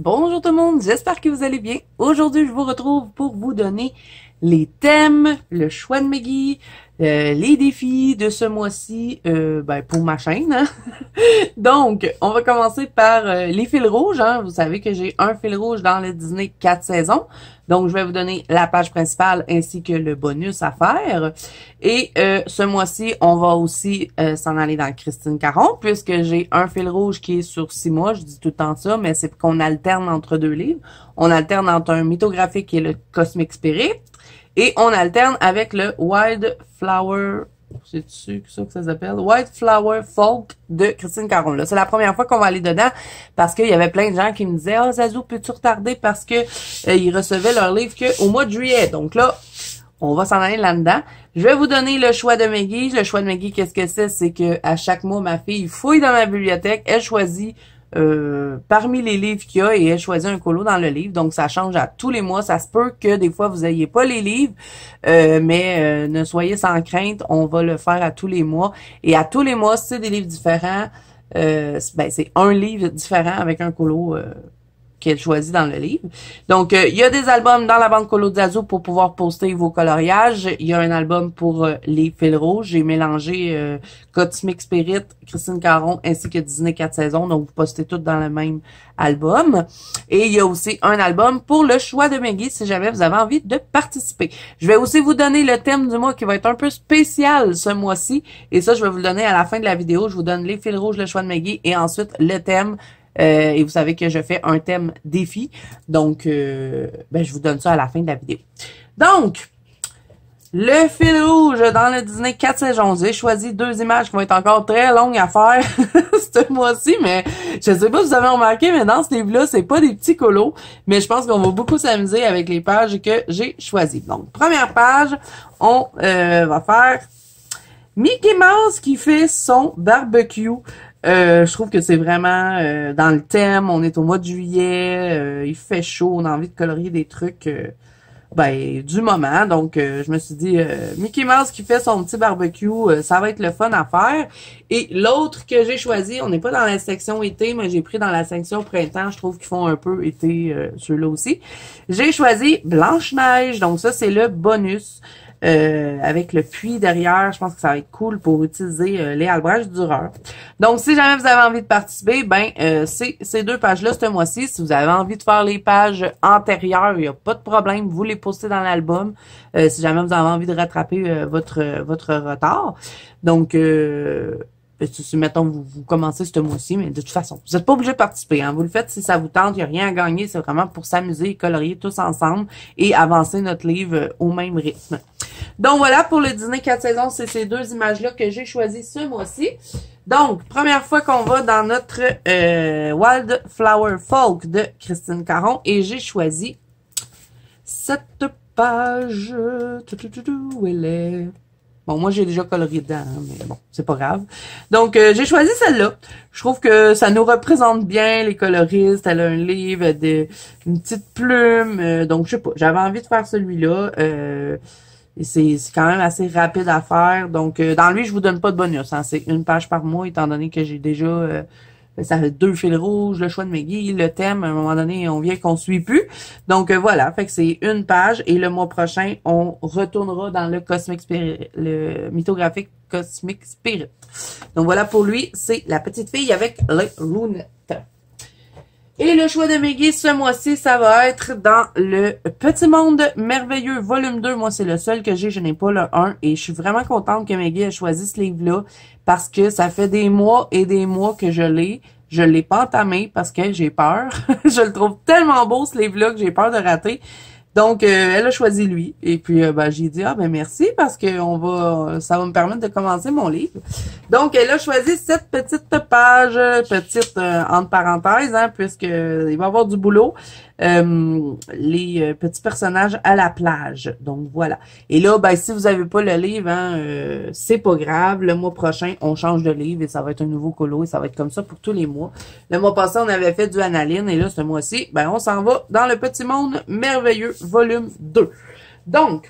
Bonjour tout le monde, j'espère que vous allez bien. Aujourd'hui, je vous retrouve pour vous donner les thèmes, le choix de Meggy, les défis de ce mois-ci pour ma chaîne. Hein? Donc, on va commencer par les fils rouges. Hein? Vous savez que j'ai un fil rouge dans le Disney 4 saisons. Donc, je vais vous donner la page principale ainsi que le bonus à faire. Et ce mois-ci, on va aussi s'en aller dans Christine Caron, puisque j'ai un fil rouge qui est sur 6 mois. Je dis tout le temps ça, mais c'est qu'on alterne entre deux livres. On alterne entre un mythographique qui est le Cosmic Spirit, et on alterne avec le Wildflower, c'est-tu ça que ça s'appelle? Wildflower Folk de Christine Caron. Là, c'est la première fois qu'on va aller dedans parce qu'il y avait plein de gens qui me disaient « Ah, Zazou, peux-tu retarder? » Parce que ils recevaient leur livre qu'au mois de juillet. Donc là, on va s'en aller là-dedans. Je vais vous donner le choix de Meggy. Le choix de Meggy, qu'est-ce que c'est? C'est que à chaque mois, ma fille fouille dans ma bibliothèque, elle choisit parmi les livres qu'il y a et elle choisit un colo dans le livre. Donc, ça change à tous les mois. Ça se peut que des fois, vous ayez pas les livres, mais ne soyez sans crainte. On va le faire à tous les mois. Et à tous les mois, c'est des livres différents. C'est un livre différent avec un colo qu'elle choisit dans le livre. Donc, il y a des albums dans la bande colo de Zazou pour pouvoir poster vos coloriages. Il y a un album pour les fils rouges. J'ai mélangé Cosmic Spirit, Christine Caron, ainsi que Disney 4 saisons. Donc, vous postez tout dans le même album. Et il y a aussi un album pour le choix de Meggy, si jamais vous avez envie de participer. Je vais aussi vous donner le thème du mois qui va être un peu spécial ce mois-ci. Et ça, je vais vous le donner à la fin de la vidéo. Je vous donne les fils rouges, le choix de Meggy, et ensuite le thème. Et vous savez que je fais un thème défi. Donc, je vous donne ça à la fin de la vidéo. Donc, le fil rouge dans le Disney 4 saisons. J'ai choisi deux images qui vont être encore très longues à faire ce mois-ci, mais je sais pas si vous avez remarqué, mais dans ce livre-là, c'est pas des petits colos, mais je pense qu'on va beaucoup s'amuser avec les pages que j'ai choisies. Donc, première page, on va faire Mickey Mouse qui fait son barbecue. Je trouve que c'est vraiment dans le thème. On est au mois de juillet, il fait chaud, on a envie de colorier des trucs du moment. Donc, je me suis dit, Mickey Mouse qui fait son petit barbecue, ça va être le fun à faire. Et l'autre que j'ai choisi, on n'est pas dans la section été, mais j'ai pris dans la section printemps. Je trouve qu'ils font un peu été, ceux-là aussi. J'ai choisi Blanche-Neige. Donc, ça, c'est le bonus. Avec le puits derrière, je pense que ça va être cool pour utiliser les Albrecht Dürer. Donc, si jamais vous avez envie de participer, c'est ces deux pages-là ce mois-ci. Si vous avez envie de faire les pages antérieures, il n'y a pas de problème. Vous les postez dans l'album. Si jamais vous avez envie de rattraper votre retard. Donc, si, mettons, vous commencez ce mois-ci, mais de toute façon, vous n'êtes pas obligé de participer. Hein. Vous le faites si ça vous tente, il n'y a rien à gagner. C'est vraiment pour s'amuser et colorier tous ensemble et avancer notre livre au même rythme. Donc voilà, pour le Disney 4 saisons, c'est ces deux images-là que j'ai choisies ce mois-ci. Donc, première fois qu'on va dans notre Wildflower Folk de Christine Caron et j'ai choisi cette page. Où elle est? Bon, moi, j'ai déjà colorié dedans, hein, mais bon, c'est pas grave. Donc, j'ai choisi celle-là. Je trouve que ça nous représente bien, les coloristes. Elle a un livre, une petite plume. Donc, je sais pas, j'avais envie de faire celui-là. Et c'est quand même assez rapide à faire. Donc, dans lui, je vous donne pas de bonus. Hein, c'est une page par mois, étant donné que j'ai déjà... ça fait deux fils rouges, le choix de Meggy, le thème, à un moment donné, on vient qu'on suit plus. Donc, voilà, fait que c'est une page. Et le mois prochain, on retournera dans le Cosmic Spirit, le mythographique Cosmic Spirit. Donc, voilà pour lui, c'est la petite fille avec les lunettes. Et le choix de Meggy ce mois-ci, ça va être dans le Petit Monde Merveilleux volume 2. Moi, c'est le seul que j'ai, je n'ai pas le 1. Et je suis vraiment contente que Meggy ait choisi ce livre-là parce que ça fait des mois et des mois que je l'ai. Je l'ai pas entamé parce que j'ai peur. Je le trouve tellement beau, ce livre-là, que j'ai peur de rater. Donc, elle a choisi lui. Et puis, j'ai dit, merci parce que ça va me permettre de commencer mon livre. Donc, elle a choisi cette petite page, entre parenthèses, hein, puisque il va y avoir du boulot. Les petits personnages à la plage. Donc, voilà. Et là, si vous avez pas le livre, hein, c'est pas grave. Le mois prochain, on change de livre et ça va être un nouveau colo et ça va être comme ça pour tous les mois. Le mois passé, on avait fait du Analine et là, ce mois-ci, on s'en va dans le Petit Monde Merveilleux volume 2. Donc,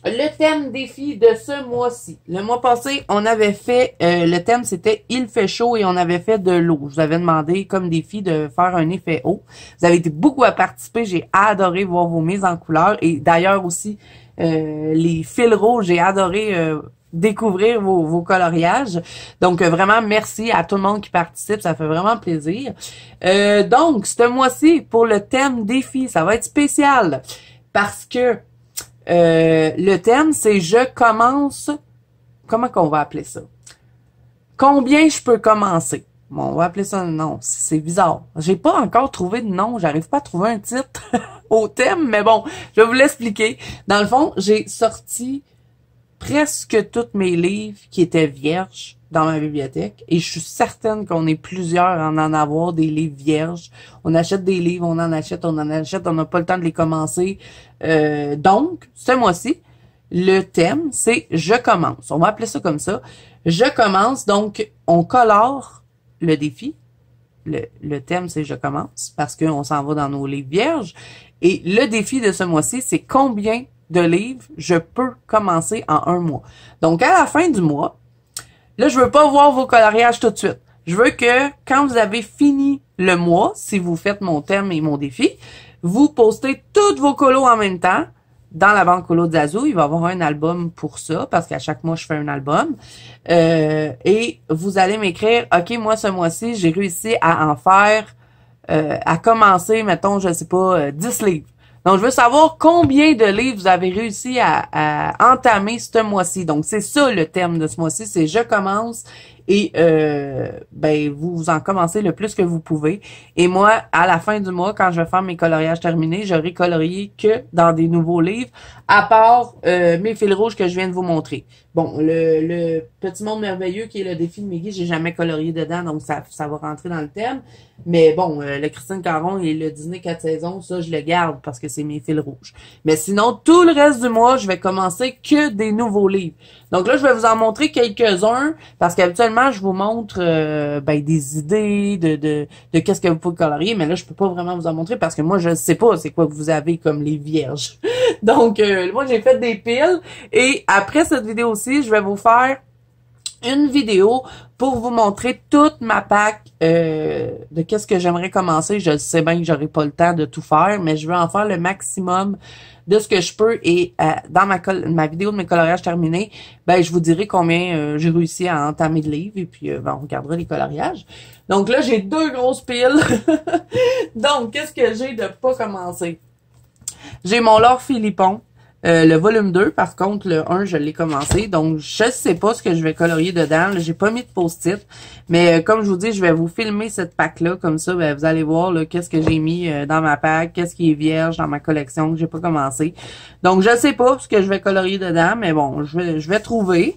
le thème défi de ce mois-ci. Le mois passé, on avait fait, le thème c'était « Il fait chaud » et on avait fait de l'eau. Je vous avais demandé comme défi de faire un effet eau. Vous avez été beaucoup à participer. J'ai adoré voir vos mises en couleur. Et d'ailleurs aussi, les fils rouges, j'ai adoré découvrir vos coloriages. Donc, vraiment, merci à tout le monde qui participe. Ça fait vraiment plaisir. Donc, ce mois-ci, pour le thème défi, ça va être spécial parce que le thème, c'est « Je commence ». Comment qu'on va appeler ça? Combien je peux commencer? Bon, on va appeler ça un nom. C'est bizarre. J'ai pas encore trouvé de nom. J'arrive pas à trouver un titre au thème, mais bon, je vais vous l'expliquer. Dans le fond, j'ai sorti presque tous mes livres qui étaient vierges dans ma bibliothèque et je suis certaine qu'on est plusieurs à en avoir des livres vierges. On achète des livres, on en achète, on n'a pas le temps de les commencer. Donc, ce mois-ci, le thème, c'est « Je commence ». On va appeler ça comme ça. Je commence, donc on colore le défi. Le thème, c'est « Je commence » parce qu'on s'en va dans nos livres vierges. Et le défi de ce mois-ci, c'est combien de livres je peux commencer en un mois. Donc, à la fin du mois, là, je veux pas voir vos coloriages tout de suite. Je veux que quand vous avez fini le mois, si vous faites mon thème et mon défi, vous postez toutes vos colos en même temps dans la banque Colo Zazu. Il va y avoir un album pour ça, parce qu'à chaque mois, je fais un album. Et vous allez m'écrire, OK, moi, ce mois-ci, j'ai réussi à en faire, à commencer, mettons, je sais pas, 10 livres. Donc, je veux savoir combien de livres vous avez réussi à entamer ce mois-ci. Donc, c'est ça le thème de ce mois-ci, c'est « Je commence » et ben vous en commencez le plus que vous pouvez. Et moi, à la fin du mois, quand je vais faire mes coloriages terminés, j'aurai colorié que dans des nouveaux livres, à part mes fils rouges que je viens de vous montrer. Bon, le Petit Monde Merveilleux, qui est le défi de Meggy, j'ai jamais colorié dedans, donc ça va rentrer dans le thème. Mais bon, le Christine Caron et le Dîner 4 saisons, ça, je le garde parce que c'est mes fils rouges. Mais sinon, tout le reste du mois, je vais commencer que des nouveaux livres. Donc là, je vais vous en montrer quelques-uns parce qu'habituellement, je vous montre ben, des idées de qu'est-ce que vous pouvez colorier. Mais là, je peux pas vraiment vous en montrer parce que moi, je sais pas c'est quoi que vous avez comme les vierges. Donc, moi, j'ai fait des piles. Et après cette vidéo-ci, je vais vous faire une vidéo pour vous montrer toute ma pack de qu'est-ce que j'aimerais commencer. Je sais bien que j'aurai pas le temps de tout faire, mais je veux en faire le maximum de ce que je peux. Et dans ma vidéo de mes coloriages terminés, ben je vous dirai combien j'ai réussi à entamer de livres. Et puis, ben, on regardera les coloriages. Donc là, j'ai 2 grosses piles. Donc, qu'est-ce que j'ai de pas commencer? J'ai mon Laure Philippon. Le volume 2, par contre, le 1, je l'ai commencé. Donc, je sais pas ce que je vais colorier dedans. J'ai pas mis de post-it. Mais comme je vous dis, je vais vous filmer cette pack-là. Comme ça, ben, vous allez voir qu'est-ce que j'ai mis dans ma pack, qu'est-ce qui est vierge dans ma collection que j'ai pas commencé. Donc, je sais pas ce que je vais colorier dedans. Mais bon, je vais trouver.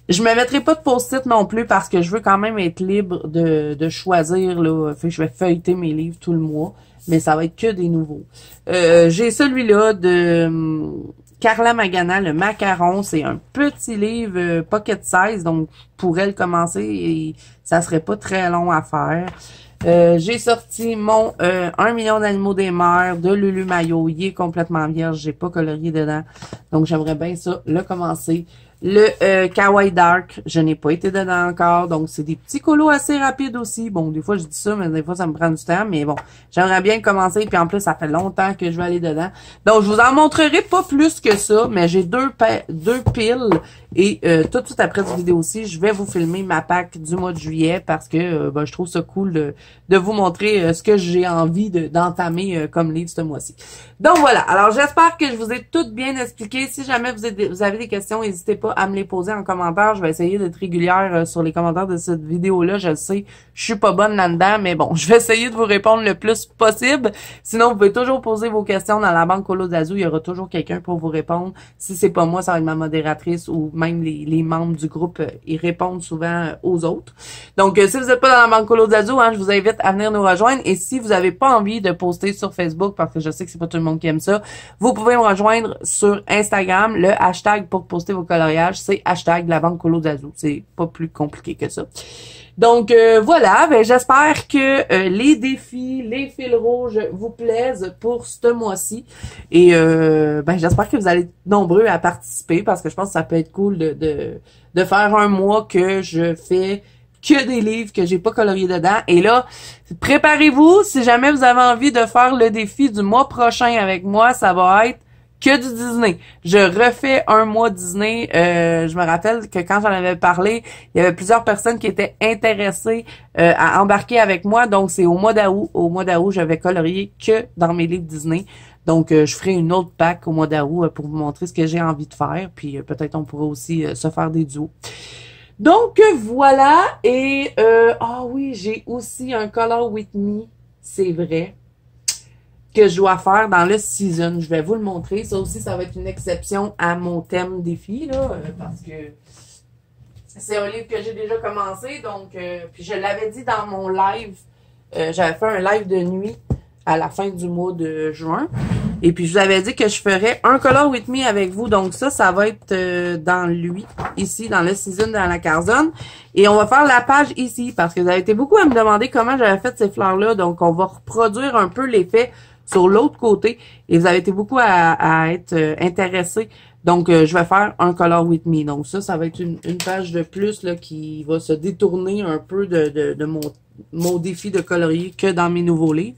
Je me mettrai pas de post-it non plus parce que je veux quand même être libre de choisir. Là. Fait que je vais feuilleter mes livres tout le mois. Mais ça va être que des nouveaux. J'ai celui-là de Carla Magana, le macaron. C'est un petit livre pocket size, donc je pourrais le commencer et ça serait pas très long à faire. J'ai sorti mon 1 million d'animaux des mers de Lulu Maillot. Il est complètement vierge, j'ai pas colorié dedans. Donc j'aimerais bien ça, le commencer. Le Kawaii Dark, je n'ai pas été dedans encore, donc c'est des petits colos assez rapides aussi. Bon, des fois je dis ça, mais des fois ça me prend du temps, mais bon, j'aimerais bien commencer, puis en plus ça fait longtemps que je vais aller dedans. Donc je vous en montrerai pas plus que ça, mais j'ai deux piles, et tout de suite après cette vidéo-ci, je vais vous filmer ma pack du mois de juillet, parce que ben, je trouve ça cool de vous montrer ce que j'ai envie d'entamer comme livre ce mois-ci. Donc voilà, alors j'espère que je vous ai tout bien expliqué. Si jamais vous avez des questions, n'hésitez pas à me les poser en commentaire. Je vais essayer d'être régulière sur les commentaires de cette vidéo-là. Je le sais, je suis pas bonne là-dedans, mais bon, je vais essayer de vous répondre le plus possible. Sinon, vous pouvez toujours poser vos questions dans la banque Colo Zazu. Il y aura toujours quelqu'un pour vous répondre. Si c'est pas moi, ça va être ma modératrice ou même les membres du groupe. Ils répondent souvent aux autres. Donc, si vous n'êtes pas dans la banque Colo Zazu, je vous invite à venir nous rejoindre. Et si vous n'avez pas envie de poster sur Facebook, parce que je sais que c'est pas tout le monde qui aime ça, vous pouvez me rejoindre sur Instagram. Le hashtag pour poster vos coloriages, c'est hashtag la banque Colo Zazu. C'est pas plus compliqué que ça. Donc voilà, ben, j'espère que les défis, les fils rouges vous plaisent pour ce mois-ci. Et ben, j'espère que vous allez être nombreux à participer parce que je pense que ça peut être cool de faire un mois que je fais que des livres que j'ai pas coloriés dedans. Et là, préparez-vous, si jamais vous avez envie de faire le défi du mois prochain avec moi, ça va être que du Disney. Je refais un mois Disney. Je me rappelle que quand j'en avais parlé, il y avait plusieurs personnes qui étaient intéressées à embarquer avec moi. Donc, c'est au mois d'août. Au mois d'août, je vais colorier que dans mes livres Disney. Donc, je ferai une autre pack au mois d'août pour vous montrer ce que j'ai envie de faire. Puis, peut-être on pourra aussi se faire des duos. Donc, voilà. Et, oui, j'ai aussi un Color With Me. C'est vrai. Que je dois faire dans le season. Je vais vous le montrer. Ça aussi, ça va être une exception à mon thème défi, là, parce que c'est un livre que j'ai déjà commencé. Donc, puis je l'avais dit dans mon live. J'avais fait un live de nuit à la fin du mois de juin. Et puis, je vous avais dit que je ferais un Color With Me avec vous. Donc, ça va être dans lui, ici, dans le season, dans la Carzone. Et on va faire la page ici, parce que vous avez été beaucoup à me demander comment j'avais fait ces fleurs-là. Donc, on va reproduire un peu l'effet sur l'autre côté. Et vous avez été beaucoup à être intéressés. Donc, je vais faire un Color With Me. Donc, ça va être une page de plus là qui va se détourner un peu de mon défi de colorier que dans mes nouveaux livres.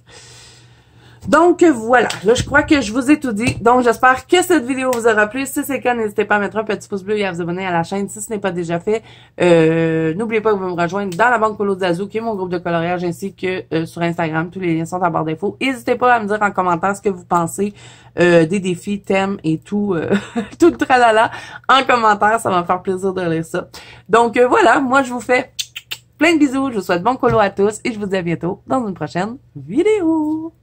Donc, voilà. Là, je crois que je vous ai tout dit. Donc, j'espère que cette vidéo vous aura plu. Si c'est le cas, n'hésitez pas à mettre un petit pouce bleu et à vous abonner à la chaîne si ce n'est pas déjà fait. N'oubliez pas que vous pouvez me rejoindre dans la banque Colo Zazu, qui est mon groupe de coloriage, ainsi que sur Instagram. Tous les liens sont en barre d'infos. N'hésitez pas à me dire en commentaire ce que vous pensez des défis, thèmes et tout, tout le tralala en commentaire. Ça va me faire plaisir de lire ça. Donc, voilà. Moi, je vous fais plein de bisous. Je vous souhaite bon colo à tous et je vous dis à bientôt dans une prochaine vidéo.